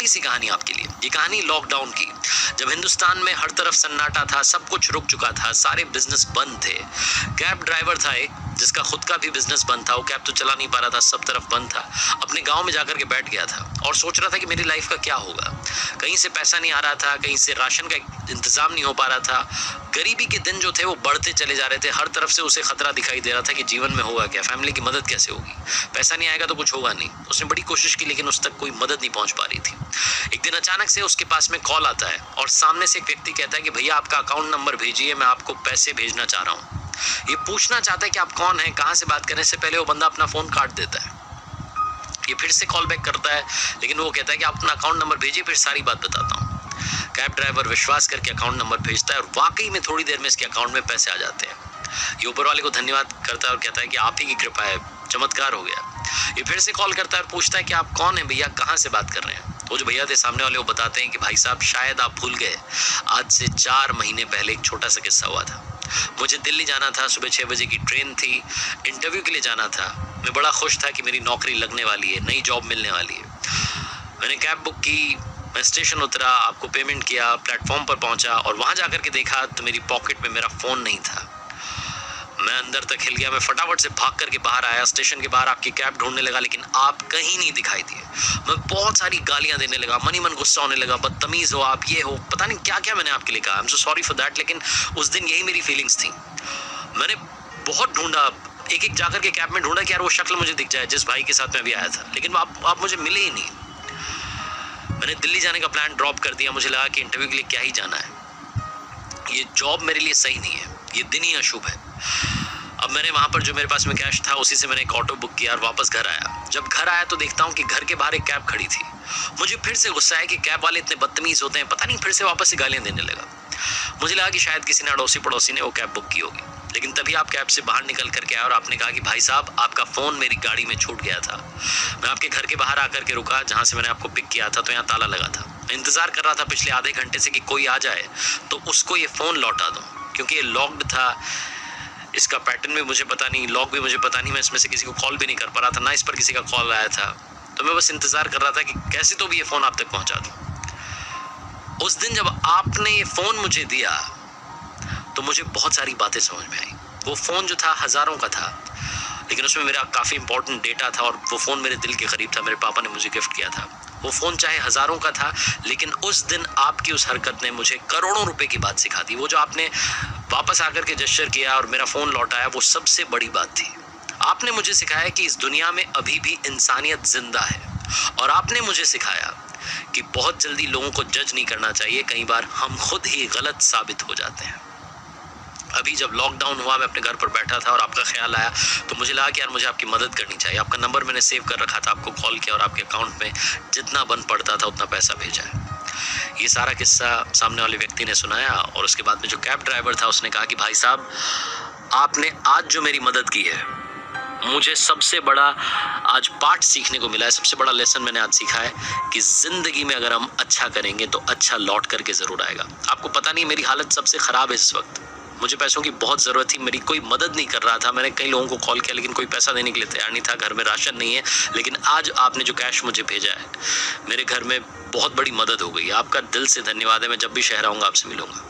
छोटी सी कहानी आपके लिए। ये कहानी लॉकडाउन की, जब हिंदुस्तान में हर तरफ सन्नाटा था, सब कुछ रुक चुका था, सारे बिजनेस बंद थे। कैब ड्राइवर था एक, जिसका खुद का भी बिजनेस बंद था, वो कैब तो चला नहीं पा रहा था, सब तरफ बंद था। अपने गांव में जाकर के बैठ गया था और सोच रहा था कि मेरी लाइफ का क्या होगा। कहीं से पैसा नहीं आ रहा था, कहीं से राशन का इंतजाम नहीं हो पा रहा था। गरीबी के दिन जो थे वो बढ़ते चले जा रहे थे। हर तरफ से उसे खतरा दिखाई दे रहा था कि जीवन में होगा क्या, फैमिली की मदद कैसे होगी, पैसा नहीं आएगा तो कुछ होगा नहीं। उसने बड़ी कोशिश की लेकिन उस तक कोई मदद नहीं पहुंच पा रही थी। एक दिन अचानक से उसके पास में कॉल आता है और सामने से एक व्यक्ति कहता है कि भैया आपका अकाउंट नंबर भेजिए, मैं आपको पैसे भेजना चाह रहा हूँ। ये पूछना चाहता है कि आप कौन हैं, कहाँ से बात करने से पहले वो बंदा अपना फोन काट देता है। ये फिर से कॉल बैक करता है लेकिन वो कहता है कि आप अपना अकाउंट नंबर भेजिए, फिर सारी बात बताता हूँ। कैब ड्राइवर विश्वास करके अकाउंट नंबर भेजता है और वाकई में थोड़ी देर में इसके अकाउंट में पैसे आ जाते हैं। ये ऊपर वाले को धन्यवाद करता है और कहता है कि आप ही की कृपा है, चमत्कार हो गया। ये फिर से कॉल करता है और पूछता है कि आप कौन हैं भैया, कहाँ से बात कर रहे हैं। वो जो भैया थे सामने वाले, वो बताते हैं कि भाई साहब शायद आप भूल गए, आज से 4 महीने पहले एक छोटा सा किस्सा हुआ था। मुझे दिल्ली जाना था, सुबह 6 बजे की ट्रेन थी, इंटरव्यू के लिए जाना था। मैं बड़ा खुश था कि मेरी नौकरी लगने वाली है, नई जॉब मिलने वाली है। मैंने कैब बुक की, मैं स्टेशन उतरा, आपको पेमेंट किया, प्लेटफॉर्म पर पहुंचा और वहां जाकर के देखा तो मेरी पॉकेट में मेरा फोन नहीं था। मैं अंदर तक हिल गया। मैं फटाफट से भाग करके बाहर आया, स्टेशन के बाहर आपकी कैब ढूंढने लगा लेकिन आप कहीं नहीं दिखाई दिए। मैं बहुत सारी गालियां देने लगा, मन ही मन गुस्सा होने लगा, बदतमीज हो आप, ये हो, पता नहीं क्या क्या मैंने आपके लिए कहा। I am so sorry for that. लेकिन उस दिन यही मेरी फीलिंग्स थी। मैंने बहुत ढूंढा, एक एक जाकर के कैब में ढूंढा कि यार वो शक्ल मुझे दिख जाए जिस भाई के साथ मैं भी आया था, लेकिन आप मुझे मिले ही नहीं। मैंने दिल्ली जाने का प्लान ड्रॉप कर दिया। मुझे लगा कि इंटरव्यू के लिए क्या ही जाना है, ये जॉब मेरे लिए सही नहीं है, ये दिन ही अशुभ है। अब मैंने वहाँ पर जो मेरे पास में कैश था उसी से मैंने एक ऑटो बुक किया और वापस घर आया। जब घर आया तो देखता हूँ कि घर के बाहर एक कैब खड़ी थी। मुझे फिर से गुस्सा है कि कैब वाले इतने बदतमीज होते हैं, पता नहीं, फिर से वापस से गालियाँ देने लगा। मुझे लगा कि शायद किसी ने अड़ोसी पड़ोसी ने वो कैब बुक की होगी। लेकिन तभी आप कैब से बाहर निकल करके आए और आपने कहा कि भाई साहब आपका फ़ोन मेरी गाड़ी में छूट गया था। मैं आपके घर के बाहर आकर के रुका जहाँ से मैंने आपको पिक किया था, तो यहाँ ताला लगा था। मैं इंतज़ार कर रहा था पिछले आधे घंटे से कि कोई आ जाए तो उसको ये फ़ोन लौटा दूँ, क्योंकि ये लॉक्ड था, इसका पैटर्न भी मुझे पता नहीं, लॉक भी मुझे पता नहीं। मैं इसमें से किसी को कॉल भी नहीं कर पा रहा था, ना इस पर किसी का कॉल आया था। तो मैं बस इंतज़ार कर रहा था कि कैसे तो भी ये फ़ोन आप तक पहुँचा दूँ। उस दिन जब आपने ये फ़ोन मुझे दिया तो मुझे बहुत सारी बातें समझ में आई। वो फ़ोन जो था हज़ारों का था, लेकिन उसमें मेरा काफ़ी इंपॉर्टेंट डेटा था और वो फ़ोन मेरे दिल के करीब था। मेरे पापा ने मुझे गिफ्ट किया था। वो फ़ोन चाहे हज़ारों का था, लेकिन उस दिन आपकी उस हरकत ने मुझे करोड़ों रुपए की बात सिखा दी। वो जो आपने वापस आकर के जेस्चर किया और मेरा फ़ोन लौटाया, वो सबसे बड़ी बात थी। आपने मुझे सिखाया कि इस दुनिया में अभी भी इंसानियत जिंदा है, और आपने मुझे सिखाया कि बहुत जल्दी लोगों को जज नहीं करना चाहिए, कई बार हम खुद ही गलत साबित हो जाते हैं। अभी जब लॉकडाउन हुआ, मैं अपने घर पर बैठा था और आपका ख्याल आया तो मुझे लगा कि यार मुझे आपकी मदद करनी चाहिए। आपका नंबर मैंने सेव कर रखा था, आपको कॉल किया और आपके अकाउंट में जितना बन पड़ता था उतना पैसा भेजा है। ये सारा किस्सा सामने वाले व्यक्ति ने सुनाया और उसके बाद में जो कैब ड्राइवर था उसने कहा कि भाई साहब आपने आज जो मेरी मदद की है, मुझे सबसे बड़ा आज पाठ सीखने को मिला है, सबसे बड़ा लेसन मैंने आज सीखा है कि ज़िंदगी में अगर हम अच्छा करेंगे तो अच्छा लौट करके ज़रूर आएगा। आपको पता नहीं मेरी हालत सबसे ख़राब है इस वक्त, मुझे पैसों की बहुत ज़रूरत थी, मेरी कोई मदद नहीं कर रहा था। मैंने कई लोगों को कॉल किया लेकिन कोई पैसा देने के लिए तैयार नहीं था, घर में राशन नहीं है। लेकिन आज आपने जो कैश मुझे भेजा है, मेरे घर में बहुत बड़ी मदद हो गई। आपका दिल से धन्यवाद है। मैं जब भी शहर आऊँगा आपसे मिलूँगा।